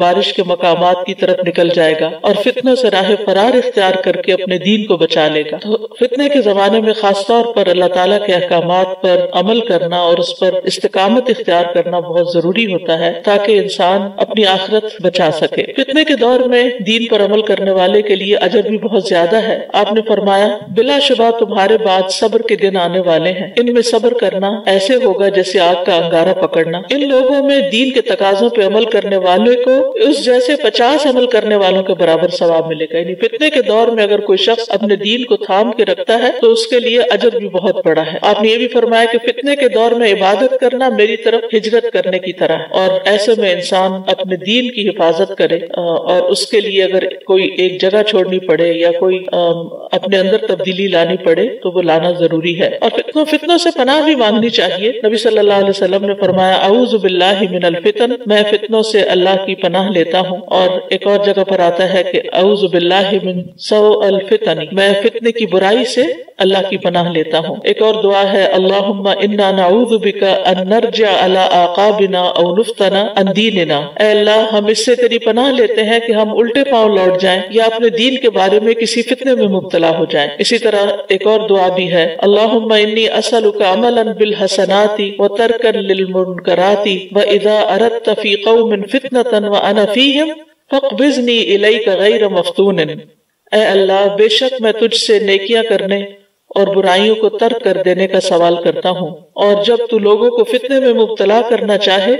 بارش کے مقامات کی طرف نکل جائے گا اور فتنوں سے راہ فرار اختیار کر کے اپنے دین کو بچا لے گا۔ تو فتنے کے زمانے میں خاص طور پر اللہ تعالیٰ کے احکامات پر عمل کرنا اور اس پر استقامت اختیار کرنا بہت ضروری ہوتا ہے تاکہ انسان اپنی آخرت بچا سکے۔ فتنے کے دور میں دین پر عمل کرنے والے کے لیے اجر بھی بہت زیادہ ہے۔ آپ نے فرمایا بلا شبہ تمہارے بعد صبر کے دن آنے والے ہیں، ان میں صبر کرنا ایسے ہوگا جیسے آگ کا انگارہ پکڑنا۔ ان لوگوں میں دین کے تقاضوں پہ عمل کرنے والے کو اس جیسے 50 عمل کرنے والوں کے برابر ثواب ملے گا۔ یعنی فتنے کے دور میں اگر کوئی شخص اپنے دین کو تھام کے رکھتا ہے تو اس کے لیے اجر بھی بہت بڑا ہے۔ آپ نے یہ بھی فرمایا کہ فتنے کے دور میں عبادت کرنا میری طرف ہجرت کرنے کی طرح ہے، اور ایسے میں انسان اپنے دین کی حفاظت کرے، اور اس کے لیے اگر کوئی ایک جگہ چھوڑنی پڑے یا کوئی اپنے اندر تبدیلی لانی پڑے تو وہ لانا ضروری ہے۔ اور فتنوں سے پناہ بھی مانگنی چاہیے۔ نبی صلی اللہ علیہ وسلم نے فرمایا اعوذ باللہ من الفتن، میں فتنوں سے اللہ کی پناہ لیتا ہوں۔ اور ایک اور جگہ پر آتا ہے کہ اعوذ باللہ من سوء الفتن، میں فتنے کی برائی سے اللہ کی پناہ لیتا ہوں۔ ایک اور دعا ہے اللہم انا نعوذ بک ان نرجع علی اعقابنا او نفتن عن دیننا، اے اللہ ہم اس سے تیری پناہ لیتے ہیں کہ ہم الٹے پاؤں لوٹ جائیں یا اپنے دین کے بارے میں کسی فتنے میں مبتلا ہو جائیں۔ اسی طرح ایک اور دعا بھی ہے اللہم انی اسألک عملا بالحسنات وترکا للمنکرات واذا اردت فی قوم فتنة وانا فیہم فاقبضنی الیک غیر مفتون، اے اللہ بے شک میں تجھ سے نیکیاں کرنے اور برائیوں کو ترک کر دینے کا سوال کرتا ہوں، اور جب تو لوگوں کو فتنے میں مبتلا کرنا چاہے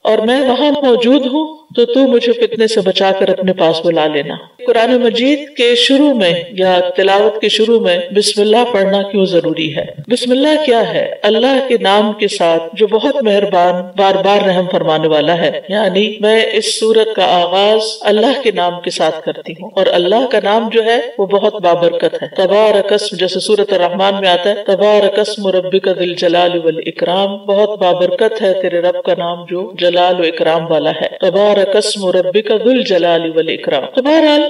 اور میں وہاں موجود ہوں تو مجھے فتنے سے بچا کر اپنے پاس بلا لینا۔ قرآن مجید کے شروع میں یا تلاوت کے شروع میں بسم اللہ پڑھنا کیوں ضروری ہے؟ بسم اللہ کیا ہے؟ اللہ کے نام کے ساتھ جو بہت مہربان بار بار رحم فرمانے والا ہے، یعنی میں اس سورت کا آغاز اللہ کے نام کے ساتھ کرتی ہوں، اور اللہ کا نام جو ہے وہ بہت بابرکت ہے۔ تبارک اسم، جیسے سورت الرحمن میں آتا ہے تبارک اسم ربک ذی الجلال والاکرام، بہت بابرکت ہے تیرے رب کا نام جو جلال و اکرام والا ہے۔ تبارک اسم ربک ذی الجلال والاکرام۔ تو بہرحال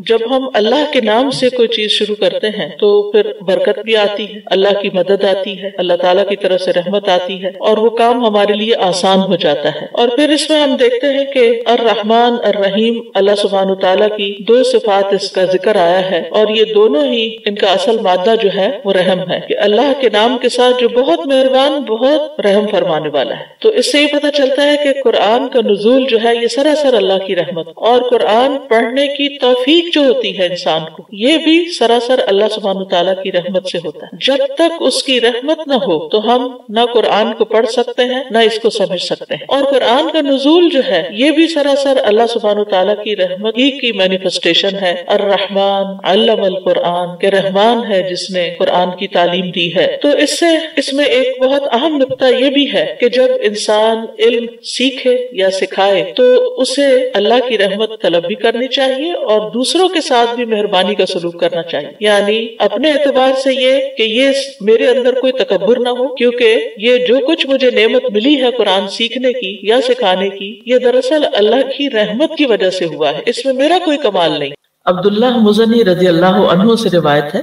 جب ہم اللہ کے نام سے کوئی چیز شروع کرتے ہیں تو پھر برکت بھی آتی ہے، اللہ کی مدد آتی ہے، اللہ تعالیٰ کی طرف سے رحمت آتی ہے، اور وہ کام ہمارے لیے آسان ہو جاتا ہے۔ اور پھر اس میں ہم دیکھتے ہیں کہ الرحمن الرحیم اللہ سبحانہ تعالیٰ کی دو صفات اس کا ذکر آیا ہے، اور یہ دونوں ہی ان کا اصل مادہ جو ہے وہ رحم ہے، کہ اللہ کے نام کے ساتھ جو بہت مہربان بہت رحم فرمانے والا ہے۔ تو اس سے یہ پتہ چلتا ہے کہ قرآن کا نزول جو ہے یہ سراسر اللہ کی رحمت، اور قرآن پڑھنے کی توفیق جو ہوتی ہے انسان کو، یہ بھی سراسر اللہ سبحانہ تعالیٰ کی رحمت سے ہوتا ہے۔ جب تک اس کی رحمت نہ ہو تو ہم نہ قرآن کو پڑھ سکتے ہیں نہ اس کو سمجھ سکتے ہیں۔ اور قرآن کا نزول جو ہے یہ بھی سراسر اللہ سبحانہ تعالیٰ کی رحمت ہی کی مینیفسٹیشن ہے۔ الرحمن علم القرآن، کہ رحمان ہے جس نے قرآن کی تعلیم دی ہے۔ تو اس میں ایک بہت اہم نقطہ یہ بھی ہے کہ جب انسان علم سیکھے یا سکھائے تو اسے اللہ کی رحمت طلب بھی کرنی چاہیے اور دوسروں کے ساتھ بھی مہربانی کا سلوک کرنا چاہیے، یعنی اپنے اعتبار سے یہ کہ یہ میرے اندر کوئی تکبر نہ ہو، کیونکہ یہ جو کچھ مجھے نعمت ملی ہے قرآن سیکھنے کی یا سکھانے کی، یہ دراصل اللہ کی رحمت کی وجہ سے ہوا ہے، اس میں میرا کوئی کمال نہیں۔ عبداللہ مزنی رضی اللہ عنہ سے روایت ہے،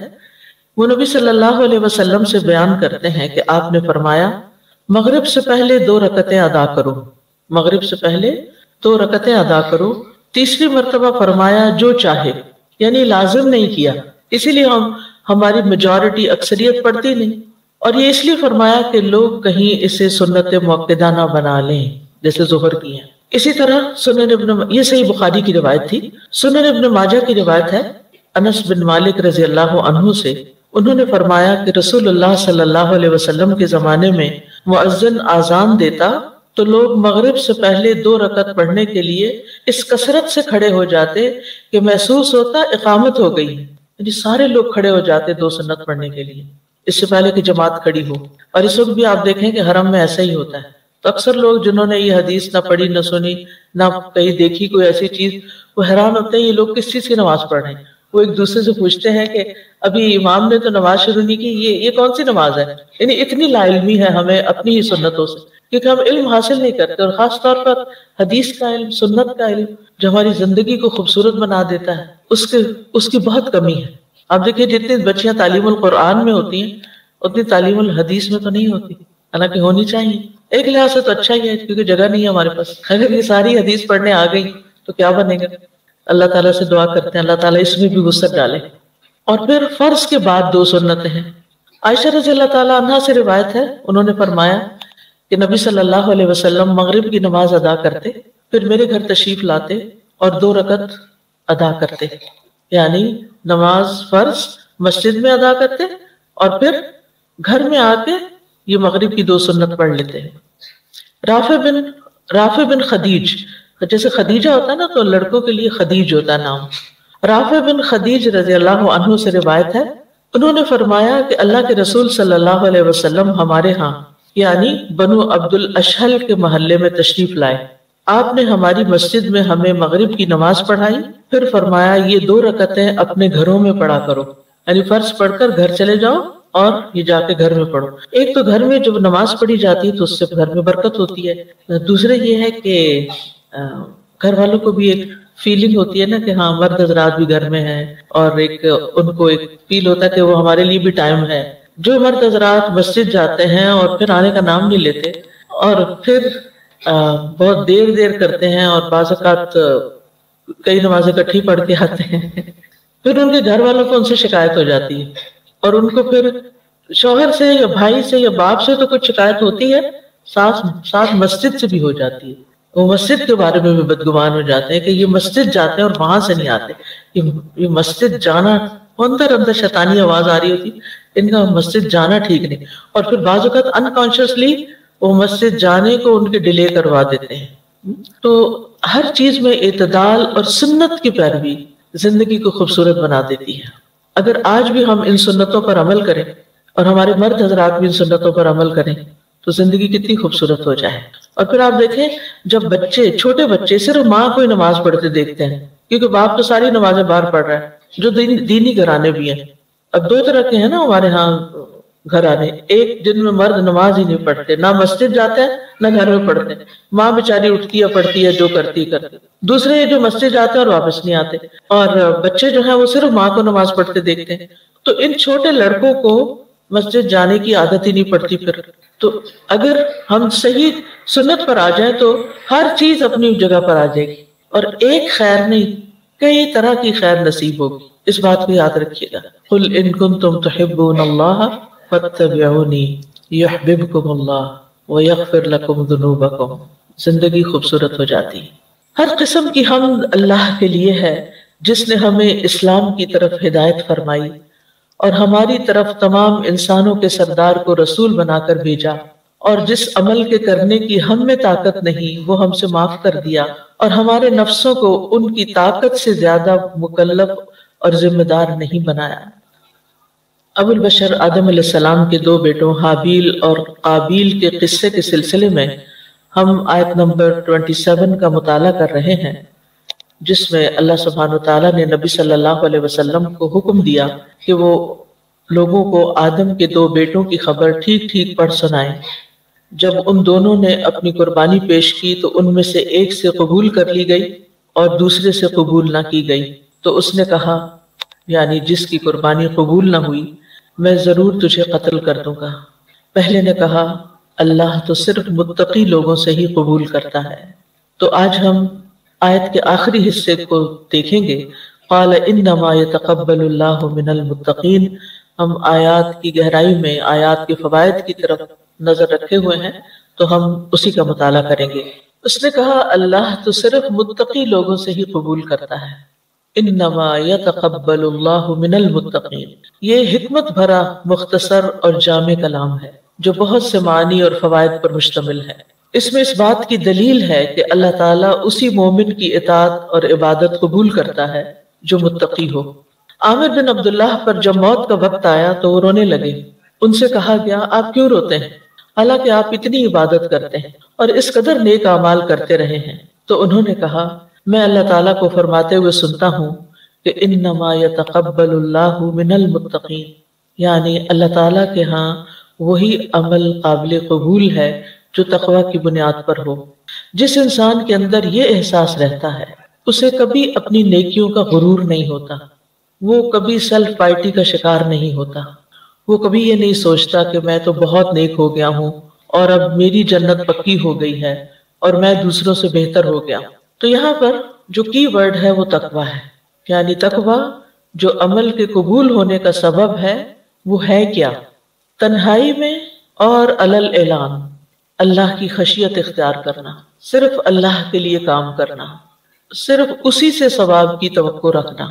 وہ نبی صلی اللہ علیہ وسلم سے بیان کرتے ہیں کہ آپ نے فرمایا مغرب سے پہلے 2 رکعتیں ادا کرو، مغرب سے پہلے 2 رکعتیں ادا کرو۔ تیسری مرتبہ فرمایا جو چاہے، یعنی لازم نہیں کیا، اسی لیے ہماری میجورٹی اکثریت پڑھتی نہیں، اور یہ اس لیے فرمایا کہ لوگ کہیں اسے سنت مؤکدہ نہ بنا لیں جیسے ظہر کی ہیں۔ اسی طرح یہ صحیح بخاری کی روایت تھی۔ سنن ابن ماجہ کی روایت ہے انس بن مالک رضی اللہ عنہ سے، انہوں نے فرمایا کہ رسول اللہ صلی اللہ علیہ وسلم کے زمانے میں مؤذن آذان دیتا تو لوگ مغرب سے پہلے 2 رکعت پڑھنے کے لیے اس کثرت سے کھڑے ہو جاتے کہ محسوس ہوتا اقامت ہو گئی، یعنی سارے لوگ کھڑے ہو جاتے 2 سنت پڑھنے کے لیے اس سے پہلے کہ جماعت کھڑی ہو۔ اور اس وقت بھی آپ دیکھیں کہ حرم میں ایسا ہی ہوتا ہے، تو اکثر لوگ جنہوں نے یہ حدیث نہ پڑھی نہ سنی نہ کہیں دیکھی کوئی ایسی چیز، وہ حیران ہوتے ہیں یہ لوگ کس چیز کی نماز پڑھ رہے ہیں۔ وہ ایک دوسرے سے پوچھتے ہیں کہ ابھی امام نے تو نماز شروع نہیں کی، یہ کون سی نماز ہے؟ یعنی اتنی لا علمی ہے ہمیں اپنی ہی سنتوں سے، کیونکہ ہم علم حاصل نہیں کرتے، اور خاص طور پر حدیث کا علم، سنت کا علم جو ہماری زندگی کو خوبصورت بنا دیتا ہے، اس کی بہت کمی ہے۔ آپ دیکھیں جتنی بچیاں تعلیم القرآن میں ہوتی ہیں اتنی تعلیم الحدیث میں تو نہیں ہوتی، حالانکہ ہونی چاہیے۔ ایک لحاظ سے تو اچھا ہی ہے کیونکہ جگہ نہیں ہے ہمارے پاس. اگر یہ ساری حدیث پڑھنے آ گئی تو کیا بنے گا. اللہ تعالیٰ سے دعا کرتے ہیں اللہ تعالیٰ اس میں بھی وسعت ڈالے. اور پھر فرض کے بعد 2 سنتیں ہیں. عائشہ رضی اللہ تعالیٰ عنہا سے روایت ہے، انہوں نے فرمایا کہ نبی صلی اللہ علیہ وسلم مغرب کی نماز ادا کرتے، پھر میرے گھر تشریف لاتے اور 2 رکعت ادا کرتے، یعنی نماز فرض مسجد میں ادا کرتے اور پھر گھر میں آ کے یہ مغرب کی 2 سنت پڑھ لیتے ہیں. رافع بن خدیج، جیسے خدیجہ ہوتا ہے نا تو لڑکوں کے لیے خدیج ہوتا ہے نام. رافع بن خدیج رضی اللہ عنہ سے روایت ہے، انہوں نے فرمایا کہ اللہ کے رسول صلی اللہ علیہ وسلم ہمارے ہاں یعنی بنو عبد الاشہل کے محلے میں تشریف لائے. آپ نے ہماری مسجد میں ہمیں مغرب کی نماز پڑھائی، پھر فرمایا یہ 2 رکعتیں اپنے گھروں میں پڑھا کرو، یعنی فرض پڑھ کر گھر چلے جاؤ اور یہ جا کے گھر میں پڑھو. ایک تو گھر میں جب نماز پڑھی جاتی ہے تو اس سے گھر میں برکت ہوتی ہے. دوسرے یہ ہے کہ گھر والوں کو بھی ایک فیلنگ ہوتی ہے نا کہ ہاں مرد حضرات بھی گھر میں ہیں، اور ایک ان کو ایک فیل ہوتا ہے کہ وہ ہمارے لیے بھی ٹائم ہے. جو مرد حضرات مسجد جاتے ہیں اور پھر آنے کا نام نہیں لیتے اور پھر بہت دیر کرتے ہیں اور بعض اوقات کئی نمازیں اکٹھی پڑھ کے آتے ہیں، پھر ان کے گھر والوں کو ان سے شکایت ہو جاتی ہے اور ان کو پھر شوہر سے یا بھائی سے یا باپ سے تو کچھ شکایت ہوتی ہے، ساتھ مسجد سے بھی ہو جاتی ہے. وہ مسجد کے بارے میں بھی بدگمان ہو جاتے ہیں کہ یہ مسجد جاتے ہیں اور وہاں سے نہیں آتے. یہ مسجد جانا اندر شیطانی آواز آ رہی ہوتی، ان کا مسجد جانا ٹھیک نہیں. اور پھر بعض اوقات انکانشیسلی وہ مسجد جانے کو ان کے ڈیلے کروا دیتے ہیں. تو ہر چیز میں اعتدال اور سنت کی پیروی زندگی کو خوبصورت بنا دیتی ہے. اگر آج بھی ہم ان سنتوں پر عمل کریں اور ہمارے مرد حضرات بھی ان سنتوں پر عمل کریں تو زندگی کتنی خوبصورت ہو جائے. اور پھر آپ دیکھیں جب چھوٹے بچے صرف ماں کو ہی نماز پڑھتے دیکھتے ہیں، کیونکہ باپ تو ساری نمازیں باہر پڑھ رہا ہے، جو دینی گھرانے بھی ہیں. اب 2 طرح کے ہیں نا ہمارے ہاں گھرانے، ایک جن میں مرد نماز ہی نہیں پڑھتے، نہ مسجد جاتے ہیں نہ گھر میں پڑھتے، ماں بیچاری اٹھتی ہے پڑھتی ہے جو کرتی کرتی. دوسرے جو مسجد جاتے ہیں اور واپس نہیں آتے، اور بچے جو ہیں وہ صرف ماں کو نماز پڑھتے دیکھتے ہیں. تو ان چھوٹے لڑکوں کو مسجد جانے کی عادت ہی نہیں پڑتی. پھر تو اگر ہم صحیح سنت پر آ جائیں تو ہر چیز اپنی جگہ پر آ جائے گی، اور ایک خیر نہیں کئی طرح کی خیر نصیب ہوگی. اس بات کو یاد رکھیے گا. قل ان کنتم تحبون اللہ فاتبعونی یحببکم اللہ ویغفر لکم ذنوبکم. زندگی خوبصورت ہو جاتی. ہر قسم کی حمد اللہ کے لیے ہے جس نے ہمیں اسلام کی طرف ہدایت فرمائی اور ہماری طرف تمام انسانوں کے سردار کو رسول بنا کر بھیجا، اور جس عمل کے کرنے کی ہم میں طاقت نہیں وہ ہم سے معاف کر دیا، اور ہمارے نفسوں کو ان کی طاقت سے زیادہ مکلف اور ذمہ دار نہیں بنایا. ابو البشر آدم علیہ السلام کے 2 بیٹوں حابیل اور قابیل کے قصے کے سلسلے میں ہم آیت نمبر 27 کا مطالعہ کر رہے ہیں، جس میں اللہ سبحانہ وتعالیٰ نے نبی صلی اللہ علیہ وسلم کو حکم دیا کہ وہ لوگوں کو آدم کے 2 بیٹوں کی خبر ٹھیک ٹھیک پڑھ سنائیں. جب ان دونوں نے اپنی قربانی پیش کی تو ان میں سے ایک سے قبول کر لی گئی اور دوسرے سے قبول نہ کی گئی. تو اس نے کہا، یعنی جس کی قربانی قبول نہ ہوئی، میں ضرور تجھے قتل کر دوں گا. پہلے نے کہا، اللہ تو صرف متقی لوگوں سے ہی قبول کرتا ہے. تو آج ہم آیت کے آخری حصے کو دیکھیں گے. قال انما يتقبل اللہ من المتقین. ہم آیات کی گہرائی میں آیات کے فوائد کی طرف نظر رکھے ہوئے ہیں تو ہم اسی کا مطالعہ کریں گے. اس نے کہا اللہ تو صرف متقی لوگوں سے ہی قبول کرتا ہے. انما يتقبل اللہ من المتقین. یہ حکمت بھرا مختصر اور جامع کلام ہے جو بہت سے معنی اور فوائد پر مشتمل ہے. اس میں اس بات کی دلیل ہے کہ اللہ تعالیٰ اسی مومن کی اطاعت اور عبادت قبول کرتا ہے جو متقی ہو. عامر بن عبداللہ پر جب موت کا وقت آیا تو وہ رونے لگے. ان سے کہا گیا، آپ کیوں روتے ہیں حالانکہ آپ اتنی عبادت کرتے ہیں اور اس قدر نیک اعمال کرتے رہے ہیں؟ تو انہوں نے کہا، میں اللہ تعالیٰ کو فرماتے ہوئے سنتا ہوں کہ انما يتقبل اللہ من المتقین، یعنی اللہ تعالیٰ کے ہاں وہی عمل قابل قبول ہے جو تقوی کی بنیاد پر ہو. جس انسان کے اندر یہ احساس رہتا ہے اسے کبھی اپنی نیکیوں کا غرور نہیں ہوتا، وہ کبھی سیلف پائٹی کا شکار نہیں ہوتا، وہ کبھی یہ نہیں سوچتا کہ میں تو بہت نیک ہو گیا ہوں اور اب میری جنت پکی ہو گئی ہے اور میں دوسروں سے بہتر ہو گیا. تو یہاں پر جو کی ورڈ ہے وہ تقویٰ ہے. یعنی تقویٰ جو عمل کے قبول ہونے کا سبب ہے وہ ہے کیا؟ تنہائی میں اور علل اعلان اللہ کی خشیت اختیار کرنا، صرف اللہ کے لیے کام کرنا، صرف اسی سے ثواب کی توقع رکھنا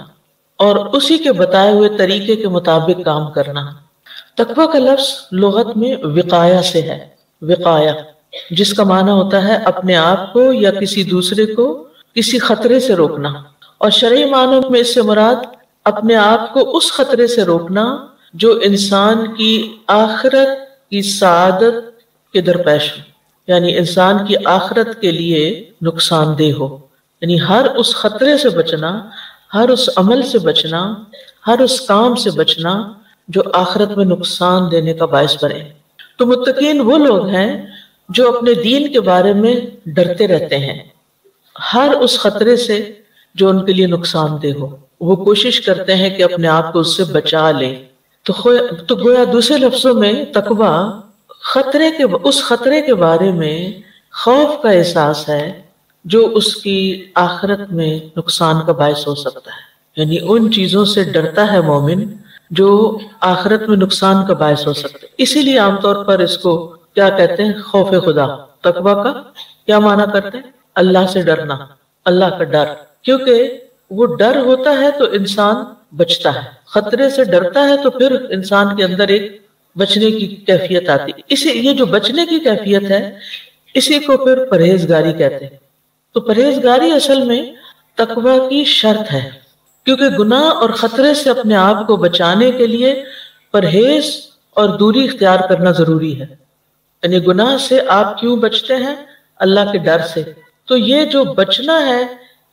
اور اسی کے بتائے ہوئے طریقے کے مطابق کام کرنا. تقویٰ کا لفظ لغت میں وقایہ سے ہے. وقایہ جس کا معنی ہوتا ہے اپنے آپ کو یا کسی دوسرے کو کسی خطرے سے روکنا، اور شرعی معنوں میں اس سے مراد اپنے آپ کو اس خطرے سے روکنا جو انسان کی آخرت کی سعادت کے درپیش ہو، یعنی انسان کی آخرت کے لیے نقصان دہ ہو. یعنی ہر اس خطرے سے بچنا، ہر اس عمل سے بچنا، ہر اس کام سے بچنا جو آخرت میں نقصان دینے کا باعث بنے. تو متقین وہ لوگ ہیں جو اپنے دین کے بارے میں ڈرتے رہتے ہیں، ہر اس خطرے سے جو ان کے لیے نقصان دہ ہو وہ کوشش کرتے ہیں کہ اپنے آپ کو اس سے بچا لیں. تو گویا دوسرے لفظوں میں تقویٰ اس خطرے کے بارے میں خوف کا احساس ہے جو اس کی آخرت میں نقصان کا باعث ہو سکتا ہے. یعنی ان چیزوں سے ڈرتا ہے مومن جو آخرت میں نقصان کا باعث ہو سکتے. اسی لیے عام طور پر اس کو کیا کہتے ہیں؟ خوف خدا. تقویٰ کا کیا معنی کرتے ہیں؟ اللہ سے ڈرنا، اللہ کا ڈر. کیونکہ وہ ڈر ہوتا ہے تو انسان بچتا ہے، خطرے سے ڈرتا ہے تو پھر انسان کے اندر ایک بچنے کی کیفیت آتی. یہ جو بچنے کی کیفیت ہے اسی کو پھر پرہیزگاری کہتے ہیں. تو پرہیزگاری اصل میں تقویٰ کی شرط ہے، کیونکہ گناہ اور خطرے سے اپنے آپ کو بچانے کے لیے پرہیز اور دوری اختیار کرنا ضروری ہے. یعنی گناہ سے آپ کیوں بچتے ہیں؟ اللہ کے ڈر سے. تو یہ جو بچنا ہے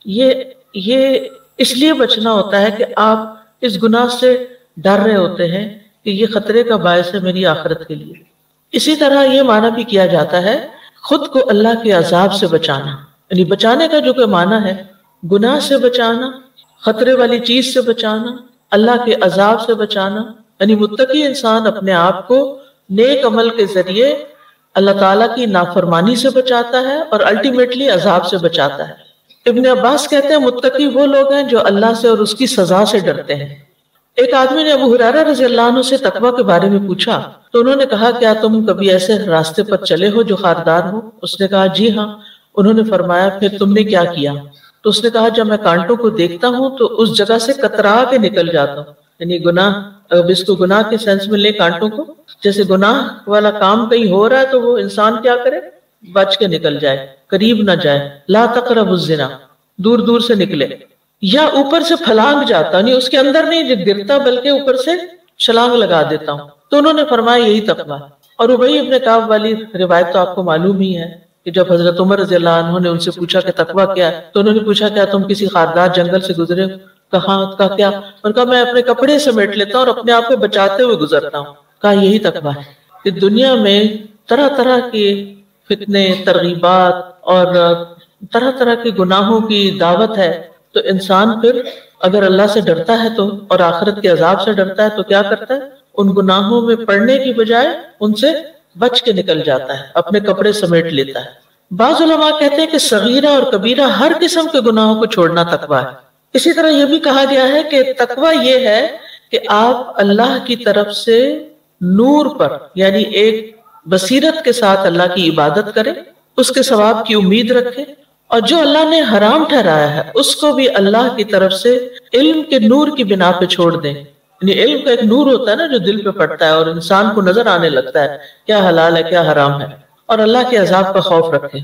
یہ اس لیے بچنا ہوتا ہے کہ آپ اس گناہ سے ڈر رہے ہوتے ہیں کہ یہ خطرے کا باعث ہے میری آخرت کے لیے. اسی طرح یہ معنی بھی کیا جاتا ہے خود کو اللہ کے عذاب سے بچانا. یعنی بچانے کا جو کہ معنی ہے گناہ سے بچانا، خطرے والی چیز سے بچانا، اللہ کے عذاب سے بچانا. یعنی متقی انسان اپنے آپ کو نیک عمل کے ذریعے اللہ تعالیٰ کی نافرمانی سے بچاتا ہے اور الٹیمیٹلی عذاب سے بچاتا ہے. ابن عباس کہتے ہیں متقی وہ لوگ ہیں جو اللہ سے اور اس کی سزا سے ڈرتے ہیں. ایک آدمی نے ابو ہریرہ رضی اللہ عنہ سے تقویٰ کے بارے میں پوچھا تو انہوں نے کہا کیا تم کبھی ایسے راستے پر چلے ہو جو خاردار ہو؟ اس نے کہا جی ہاں. انہوں نے فرمایا پھر تم نے کیا کیا؟ تو اس نے کہا جب میں کانٹوں کو دیکھتا ہوں تو اس جگہ سے کترا کے نکل جاتا ہوں. یعنی گناہ، اب اس کو گناہ کے سینس میں لے کانٹوں کو، جیسے گناہ والا کام کہیں ہو رہا ہے تو وہ انسان کیا کرے؟ بچ کے نکل جائے، قریب نہ جائے. لا تقربوا الزنا، دور دور سے نکلے. یا اوپر سے پھلانگ جاتا، نہیں اس کے اندر نہیں گرتا بلکہ اوپر سے چھلانگ لگا دیتا ہوں. تو انہوں نے فرمایا یہی تقویٰ. اور ابی ابن کعب والی روایت تو آپ کو معلوم ہی ہے کہ جب حضرت عمر رضی اللہ عنہ نے ان سے پوچھا کہ تقویٰ کیا ہے تو انہوں نے پوچھا کیا تم کسی خاردار جنگل سے گزرے؟ کہاں کا کیا؟ اور کہا میں اپنے کپڑے سمیٹ لیتا ہوں اور اپنے آپ کو بچاتے ہوئے گزرتا ہوں. کہا یہی تقویٰ ہے کہ دنیا میں طرح طرح کے فتنے، ترغیبات اور طرح طرح کے گناہوں کی دعوت ہے، تو انسان پھر اگر اللہ سے ڈرتا ہے تو اور آخرت کے عذاب سے ڈرتا ہے تو کیا کرتا ہے؟ ان گناہوں میں پڑنے کی بجائے ان سے بچ کے نکل جاتا ہے، اپنے کپڑے سمیٹ لیتا ہے. بعض علماء کہتے ہیں کہ صغیرہ اور کبیرہ ہر قسم کے گناہوں کو چھوڑنا تقویٰ ہے. اسی طرح یہ بھی کہا گیا ہے کہ تقویٰ یہ ہے کہ آپ اللہ کی طرف سے نور پر، یعنی ایک بصیرت کے ساتھ اللہ کی عبادت کریں، اس کے ثواب کی امید رکھیں، اور جو اللہ نے حرام ٹھہرایا ہے اس کو بھی اللہ کی طرف سے علم کے نور کی بنا پہ چھوڑ دیں. یعنی علم کا ایک نور ہوتا ہے نا جو دل پہ پڑتا ہے اور انسان کو نظر آنے لگتا ہے کیا حلال ہے کیا حرام ہے، اور اللہ کے عذاب کا خوف رکھیں.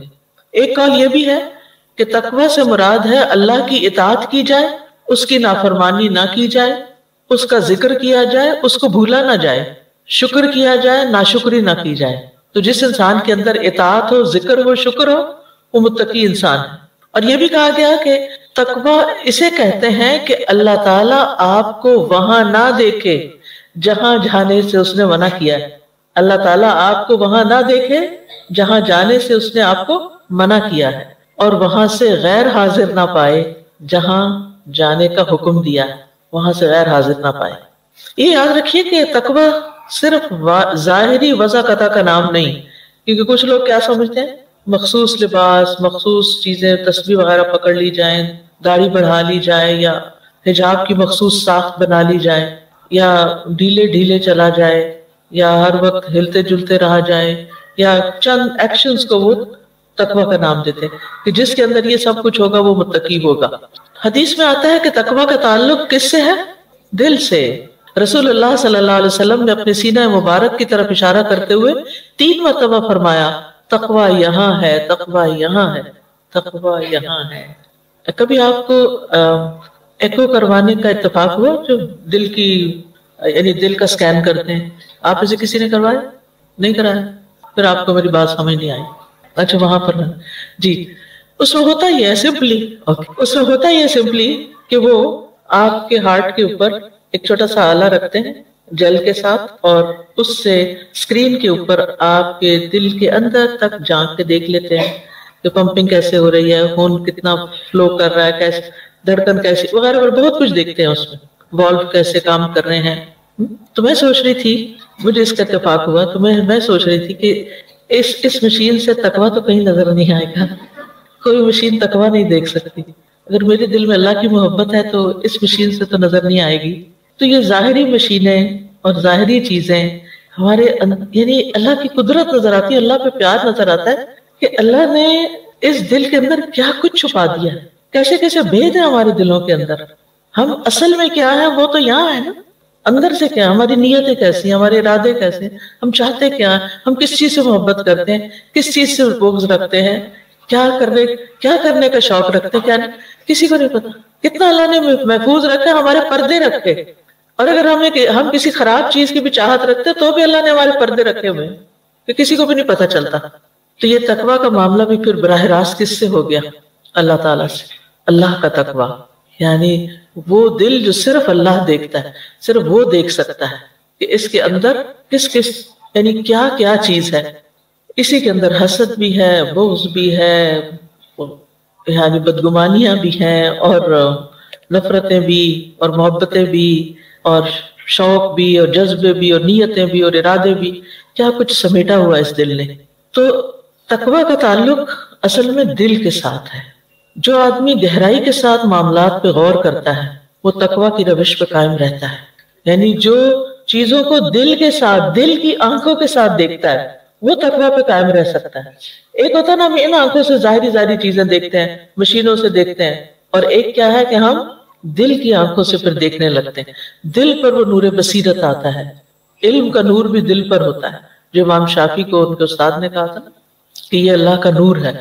ایک قول یہ بھی ہے کہ تقویٰ سے مراد ہے اللہ کی اطاعت کی جائے، اس کی نافرمانی نہ کی جائے، اس کا ذکر کیا جائے، اس کو بھولا نہ جائے، شکر کیا جائے، ناشکری نہ کی جائے. تو جس انسان کے اندر اطاعت ہو، ذکر ہو، شکر ہو، وہ متقی انسان ہے. اور یہ بھی کہا گیا کہ تقویٰ اسے کہتے ہیں کہ اللہ تعالیٰ آپ کو وہاں نہ دیکھے جہاں جانے سے اس نے منع کیا ہے. اللہ تعالیٰ آپ کو وہاں نہ دیکھے جہاں جانے سے اس نے آپ کو منع کیا ہے، اور وہاں سے غیر حاضر نہ پائے جہاں جانے کا حکم دیا ہے، وہاں سے غیر حاضر نہ پائے. یہ یاد رکھیے کہ تقویٰ صرف ظاہری وضع قطع کا نام نہیں، کیونکہ کچھ لوگ کیا سمجھتے ہیں، مخصوص لباس، مخصوص چیزیں، تسبیح وغیرہ پکڑ لی جائیں، داڑھی بڑھا لی جائے، یا حجاب کی مخصوص ساخت بنا لی جائے، یا ڈھیلے ڈھیلے چلا جائے، یا ہر وقت ہلتے جلتے رہا جائے، یا چند ایکشنز کو وہ تقوی کا نام دیتے ہیں کہ جس کے اندر یہ سب کچھ ہوگا وہ متقی ہوگا۔ حدیث میں آتا ہے کہ تقوی کا تعلق کس سے ہے؟ دل سے۔ رسول اللہ صلی اللہ علیہ وسلم نے اپنے سینہ مبارک کی طرف اشارہ کرتے ہوئے 3 مرتبہ فرمایا، تقوی یہاں ہے، تقوی یہاں ہے، تقوی یہاں ہے۔ کبھی آپ کو ایکو کروانے کا اتفاق ہوا، جو دل کی یعنی دل کا سکین کرتے ہیں؟ آپ اسے کسی نے کروایا؟ نہیں کرایا؟ پھر آپ کو میری بات سمجھ نہیں آئی۔ اچھا وہاں پر جی، اس میں ہوتا ہی ہے سمپلی کہ وہ آپ کے ہارٹ کے اوپر ایک چھوٹا سا آلہ رکھتے ہیں جل کے ساتھ، اور اس سے اسکرین کے اوپر آپ کے دل کے اندر تک جھانک کے دیکھ لیتے ہیں کہ پمپنگ کیسے ہو رہی ہے، خون کتنا فلو کر رہا ہے، کیسے دھڑکن کیسے وغیرہ وغیرہ، بہت کچھ دیکھتے ہیں اس میں، والو کیسے کام کر رہے ہیں۔ تو میں سوچ رہی تھی، مجھے اس کا اتفاق ہوا تو میں سوچ رہی تھی کہ اس مشین سے تقویٰ تو کہیں نظر نہیں آئے گا، کوئی مشین تقویٰ نہیں دیکھ سکتی۔ اگر میرے دل میں اللہ کی محبت ہے تو اس مشین سے تو نظر نہیں آئے گی۔ تو یہ ظاہری مشینیں اور ظاہری چیزیں ہمارے یعنی اللہ کی قدرت نظر آتی ہے، اللہ پہ پیار نظر آتا ہے کہ اللہ نے اس دل کے اندر کیا کچھ چھپا دیا ہے، کیسے کیسے بھید ہیں ہمارے دلوں کے اندر۔ ہم اصل میں کیا ہے وہ تو یہاں ہے نا، اندر سے کیا، ہماری نیتیں کیسی، ہمارے ارادے کیسے، ہم چاہتے کیا، ہم کس چیز سے محبت کرتے ہیں، کس چیز سے بغض رکھتے ہیں، کیا کرنے کا شوق رکھتے ہیں، کیا نہیں، کسی کو نہیں پتا۔ کتنا اللہ نے محفوظ رکھا، ہمارے پردے رکھے، اور اگر ہم کسی خراب چیز کی بھی چاہت رکھتے تو بھی اللہ نے ہمارے پردے رکھے ہوئے ہیں کہ کسی کو بھی نہیں پتا چلتا۔ تو یہ تقویٰ کا معاملہ بھی پھر براہ راست کس سے ہو گیا؟ اللہ تعالیٰ سے۔ اللہ کا تقویٰ یعنی وہ دل جو صرف اللہ دیکھتا ہے، صرف وہ دیکھ سکتا ہے کہ اس کے اندر کس یعنی کیا کیا چیز ہے۔ اسی کے اندر حسد بھی ہے، بغض بھی ہے، یعنی بدگمانیاں بھی ہیں، اور نفرتیں بھی، اور محبتیں بھی، اور شوق بھی، اور جذبے بھی، اور نیتیں بھی، اور ارادے بھی، کیا کچھ سمیٹا ہوا اس دل نے۔ تو تقویٰ کا تعلق اصل میں دل کے ساتھ ہے۔ جو آدمی گہرائی کے ساتھ معاملات پہ غور کرتا ہے وہ تقویٰ کی روش پہ قائم رہتا ہے، یعنی جو چیزوں کو دل کے ساتھ، دل کی آنکھوں کے ساتھ دیکھتا ہے وہ تقویٰ پہ قائم رہ سکتا ہے۔ ایک ہوتا ہے نا، ہم ان آنکھوں سے ظاہری چیزیں دیکھتے ہیں، مشینوں سے دیکھتے ہیں، اور ایک کیا ہے کہ ہم دل کی آنکھوں سے پھر دیکھنے لگتے ہیں۔ دل پر وہ نور بصیرت آتا ہے، علم کا نور بھی دل پر ہوتا ہے، جو امام شافعی کو ان کے استاد نے کہا تھا کہ یہ اللہ کا نور ہے،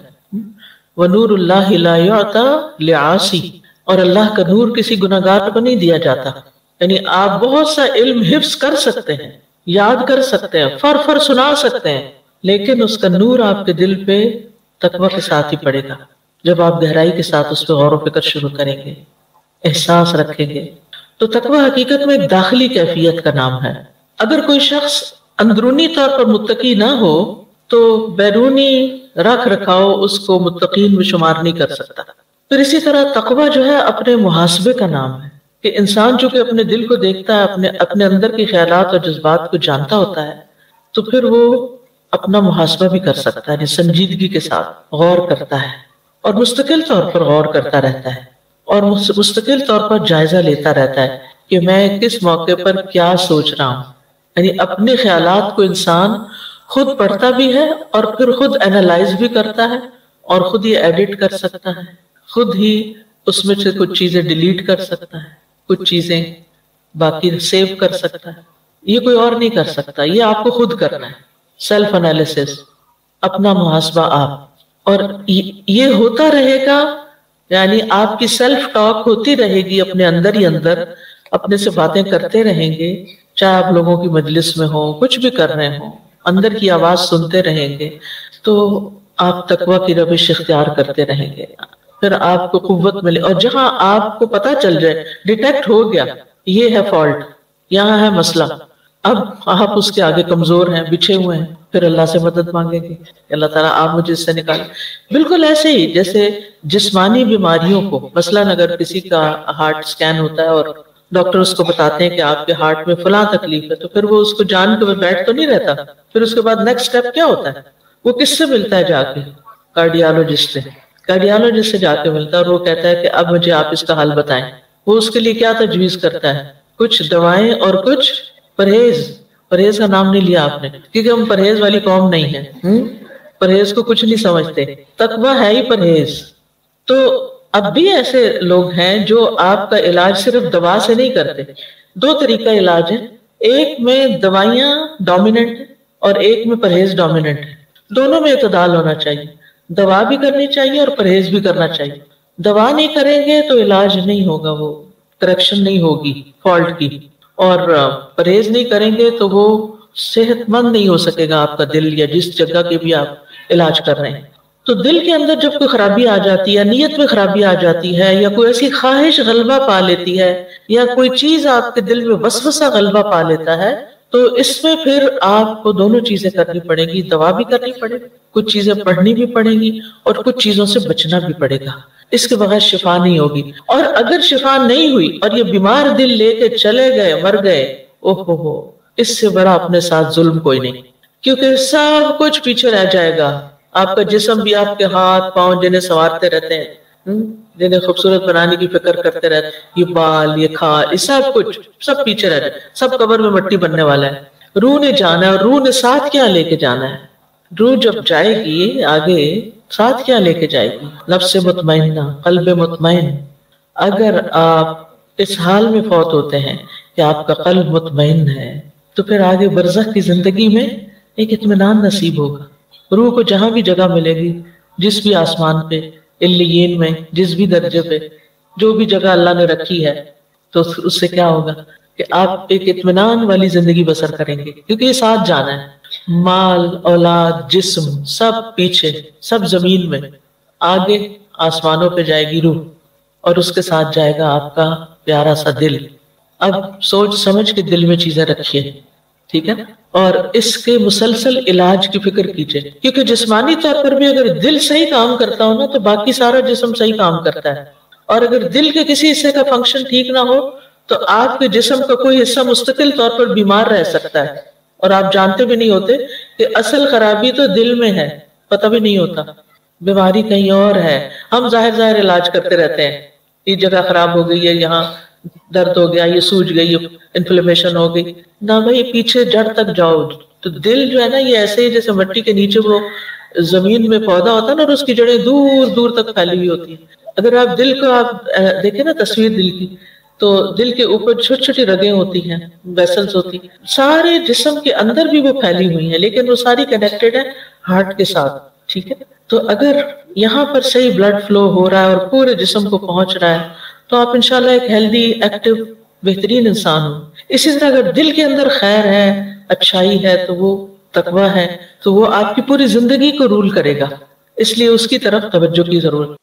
وَنُورُ اللَّهِ لَا يُعْطَى لِعَاصِي، اور اللہ کا نور کسی گناہگار کو نہیں دیا جاتا۔ یعنی آپ بہت سا علم حفظ کر سکتے ہیں، یاد کر سکتے ہیں، فر سنا سکتے ہیں، لیکن اس کا نور آپ کے دل پہ تقویٰ کے ساتھ ہی پڑے گا جب آپ گہرائی کے ساتھ اس پہ غور و فکر شروع کریں گے، احساس رکھیں گے۔ تو تقویٰ حقیقت میں ایک داخلی کیفیت کا نام ہے۔ اگر کوئی شخص اندرونی طور پر متقی نہ ہو تو بیرونی رکھ رکھاؤ اس کو متقین میں شمار نہیں کر سکتا۔ پھر اسی طرح تقویٰ جو ہے اپنے محاسبے کا نام ہے، کہ انسان چونکہ اپنے دل کو دیکھتا ہے، اپنے اندر کے خیالات اور جذبات کو جانتا ہوتا ہے، تو پھر وہ اپنا محاسبہ بھی کر سکتا ہے، یعنی سنجیدگی کے ساتھ غور کرتا ہے، اور مستقل طور پر غور کرتا رہتا ہے، اور مستقل طور پر جائزہ لیتا رہتا ہے کہ میں کس موقع پر کیا سوچ رہا ہوں۔ یعنی اپنے خیالات کو انسان خود پڑھتا بھی ہے اور پھر خود اینالائز بھی کرتا ہے، اور خود ہی ایڈٹ کر سکتا ہے، خود ہی اس میں سے کچھ چیزیں ڈیلیٹ کر سکتا ہے، کچھ چیزیں باقی سیو کر سکتا ہے۔ یہ کوئی اور نہیں کر سکتا، یہ آپ کو خود کرنا ہے، سیلف انالیسس، اپنا محاسبہ آپ۔ اور یہ ہوتا رہے گا، یعنی آپ کی سیلف ٹاک ہوتی رہے گی اپنے اندر ہی اندر، اپنے سے باتیں کرتے رہیں گے، چاہے آپ لوگوں کی مجلس میں ہوں، کچھ بھی کر رہے ہوں، اندر کی آواز سنتے رہیں گے، تو آپ تقویٰ کی روش اختیار کرتے رہیں گے۔ پھر آپ کو قوت ملے، اور جہاں آپ کو پتا چل جائے، ڈیٹیکٹ ہو گیا یہ ہے فالٹ، یہاں ہے مسئلہ، اب آپ اس کے آگے کمزور ہیں، بچھے ہوئے ہیں، پھر اللہ سے مدد مانگیں گے کہ اللہ تعالیٰ آپ مجھے اس سے نکالیں۔ بالکل ایسے ہی جیسے جسمانی بیماریوں کو، مثلاً اگر کسی کا ہارٹ سکین ہوتا ہے اور ڈاکٹر اس کو بتاتے ہیں کہ آپ کے ہارٹ میں فلاں تکلیف ہے، تو پھر وہ اس کو جان کے بیٹھ تو نہیں رہتا، پھر اس کے بعد نیکسٹ سٹیپ کیا ہوتا ہے؟ وہ کس سے ملتا ہے جا کے؟ کارڈیالوجسٹ سے. کارڈیالوجسٹ سے جا کے ملتا ہے اور وہ کہتا ہے کہ اب مجھے آپ اس کا حل بتائیں. وہ اس کے لیے کیا تجویز کرتا ہے؟ کچھ دوائیں اور کچھ پرہیز. پرہیز کا نام نہیں لیا آپ نے کیونکہ ہم پرہیز والی قوم نہیں ہے. پرہیز کو کچھ نہیں سمجھتے. تقویٰ ہے ہی پرہیز. تو اب بھی ایسے لوگ ہیں جو آپ کا علاج صرف دوا سے نہیں کرتے. دو طریقہ علاج ہے. ایک میں دوائیاں ڈومیننٹ اور ایک میں پرہیز ڈومیننٹ ہے. دونوں میں اعتدال ہونا چاہیے. دوا بھی کرنی چاہیے اور پرہیز بھی کرنا چاہیے. دوا نہیں کریں گے تو علاج نہیں ہوگا, وہ کریکشن نہیں ہوگی فالٹ کی. اور پرہیز نہیں کریں گے تو وہ صحت مند نہیں ہو سکے گا آپ کا دل, یا جس جگہ کے بھی آپ علاج کر رہے ہیں. تو دل کے اندر جب کوئی خرابی آ جاتی ہے, نیت میں خرابی آ جاتی ہے, یا کوئی ایسی خواہش غلبہ پا لیتی ہے, یا کوئی چیز آپ کے دل میں وسوسہ غلبہ پا لیتا ہے, تو اس میں پھر آپ کو دونوں چیزیں کرنی پڑے گی. دوا بھی کرنی پڑے گی, کچھ چیزیں پڑھنی بھی پڑے گی, اور کچھ چیزوں سے بچنا بھی پڑے گا. اس کے بغیر شفا نہیں ہوگی. اور اگر شفا نہیں ہوئی اور یہ بیمار دل لے کے چلے گئے, مر گئے, اوہو, اس سے بڑا اپنے ساتھ ظلم کوئی نہیں. کیونکہ سب کچھ پیچھے رہ جائے گا. آپ کا جسم بھی, آپ کے ہاتھ پاؤں جنہیں سنوارتے رہتے ہیں, جنہیں خوبصورت بنانے کی فکر کرتے رہتے ہیں, یہ بال, یہ کھال, یہ سب کچھ سب پیچھے رہ جائے. سب قبر میں مٹی بننے والا ہے. روح نے جانا ہے, اور روح نے ساتھ کیا لے کے جانا ہے؟ روح جب جائے گی آگے, ساتھ کیا لے کے جائے گی؟ نفس مطمئنہ, قلب مطمئن. اگر آپ اس حال میں فوت ہوتے ہیں کہ آپ کا قلب مطمئن ہے, تو پھر آگے برزخ کی زندگی میں ایک اطمینان نصیب ہوگا. روح کو جہاں بھی جگہ ملے گی, جس بھی آسمان پہ, علیین میں, جس بھی درجے پہ, جو بھی جگہ اللہ نے رکھی ہے, تو اس سے کیا ہوگا کہ آپ ایک اطمینان والی زندگی بسر کریں گے. کیونکہ یہ ساتھ جانا ہے. مال, اولاد, جسم سب پیچھے, سب زمین میں. آگے آسمانوں پہ جائے گی روح, اور اس کے ساتھ جائے گا آپ کا پیارا سا دل. اب سوچ سمجھ کے دل میں چیزیں رکھیے, ٹھیک ہے, اور اس کے مسلسل علاج کی فکر کیجئے. کیونکہ جسمانی طور پر بھی اگر دل صحیح کام کرتا ہو نا, تو باقی سارا جسم صحیح کام کرتا ہے. اور اگر دل کے کسی حصے کا فنکشن ٹھیک نہ ہو, تو آپ کے جسم کا کوئی حصہ مستقل طور پر بیمار رہ سکتا ہے, اور آپ جانتے بھی نہیں ہوتے کہ اصل خرابی تو دل میں ہے, پتہ بھی نہیں ہوتا. بیماری کہیں اور ہے. ہم ظاہر علاج کرتے رہتے ہیں, یہ جگہ خراب ہو گئی ہے, یہاں درد ہو گیا, یہ سوج گئی, انفلیمیشن ہو گئی. نہ بھائی, پیچھے جڑ تک جاؤ. تو دل جو ہے نا, یہ ایسے ہی جیسے مٹی کے نیچے وہ زمین میں پودا ہوتا ہے نا, اور اس کی جڑیں دور دور تک پھیلی ہوئی ہوتی ہیں. اگر آپ دل کو آپ دیکھیں نا, تصویر دل کی, تو دل کے اوپر چھوٹی چھوٹی رگیں ہوتی ہیں, ویسلز ہوتی ہیں. سارے جسم کے اندر بھی وہ پھیلی ہوئی ہیں, لیکن وہ ساری کنیکٹڈ ہے ہارٹ کے ساتھ, ٹھیک ہے. تو اگر یہاں پر صحیح بلڈ فلو ہو رہا ہے اور پورے جسم کو پہنچ رہا ہے, تو آپ انشاءاللہ ایک ہیلدی, ایکٹیو, بہترین انسان ہو. اسی طرح اگر دل کے اندر خیر ہے, اچھائی ہے, تو وہ تقویٰ ہے, تو وہ آپ کی پوری زندگی کو رول کرے گا. اس لیے اس کی طرف توجہ کی ضرورت.